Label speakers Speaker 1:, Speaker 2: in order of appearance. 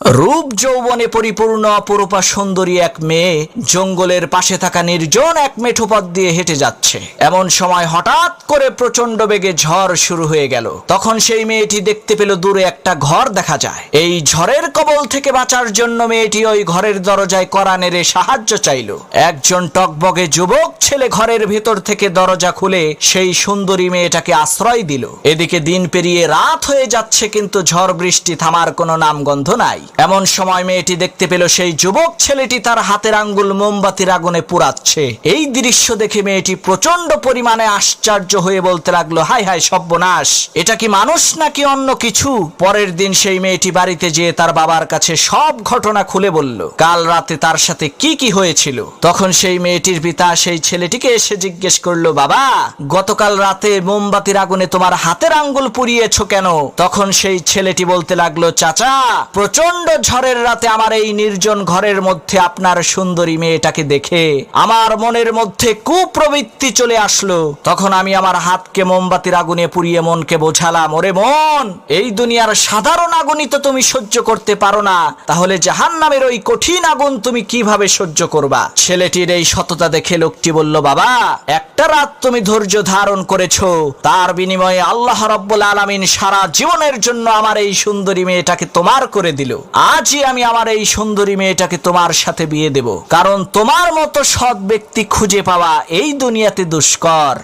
Speaker 1: রূপ যৌবনে পরিপূর্ণ অপরূপা সুন্দরী এক মেয়ে জঙ্গলের পাশে থাকা নির্জন এক মেঠো পথ দিয়ে হেঁটে যাচ্ছে। এমন সময় হঠাৎ করে প্রচন্ড বেগে ঝড় শুরু হয়ে গেল। তখন সেই মেয়েটি দেখতে পেল দূরে একটা ঘর দেখা যায়। এই ঝড়ের কবল থেকে বাঁচার জন্য মেয়েটি ওই ঘরের দরজায় কড়া নেড়ে সাহায্য চাইল। একজন টকবগে যুবক ছেলে ঘরের ভেতর থেকে দরজা খুলে সেই সুন্দরী মেয়েটাকে আশ্রয় দিল। এদিকে দিন পেরিয়ে রাত হয়ে যাচ্ছে, কিন্তু ঝড় বৃষ্টি থামার কোনো নামগন্ধ নাই। এমন সময় মেয়েটি দেখতে পেল সেই যুবক ছেলেটি তার হাতের আঙ্গুল মোমবাতির আগুনে পুড়াচ্ছে। এই দৃশ্য দেখে মেয়েটি প্রচন্ড পরিমাণে আশ্চর্য হয়ে বলতে লাগলো, হায় হায় সর্বনাশ, এটা কি মানুষ নাকি অন্য কিছু? পরের দিন সেই মেয়েটি বাড়িতে যেয়ে তার বাবার কাছে সব ঘটনা খুলে বলল, কাল রাতে তার সাথে কি কি হয়েছিল। তখন সেই মেয়েটির পিতা সেই ছেলেটিকে এসে জিজ্ঞেস করলো, বাবা, গতকাল রাতে মোমবাতির আগুনে তোমার হাতের আঙ্গুল পুড়িয়েছো কেন? তখন সেই ছেলেটি বলতে লাগলো, চাচা, প্রচন্ড ঝড়ের রাতে আমার এই নির্জন ঘরের মধ্যে আপনার সুন্দরী মেয়েটাকে দেখে আমার মনের মধ্যে কুপ্রবৃত্তি চলে আসলো। তখন আমি আমার হাতকে মোমবাতির আগুনে পুড়িয়ে মনকে বোঝালাম, ওরে মন, এই দুনিয়ার সাধারণ আগুনই তো তুমি সহ্য করতে পারো না, তাহলে জাহান্নামের ওই কঠিন আগুন তুমি কিভাবে সহ্য করবা? ছেলেটির এই সততা দেখে লোকটি বলল, বাবা, একটা রাত তুমি ধৈর্য ধারণ করেছো, তার বিনিময়ে আল্লাহ রাব্বুল আলামিন সারা জীবনের জন্য আমার এই সুন্দরী মেয়েটাকে তোমার করে দিল। আজই আমি আমার এই সুন্দরী মেয়েটাকে তোমার সাথে বিয়ে দেব, কারণ তোমার মতো সৎ ব্যক্তি খুঁজে পাওয়া এই দুনিয়াতে দুষ্কর।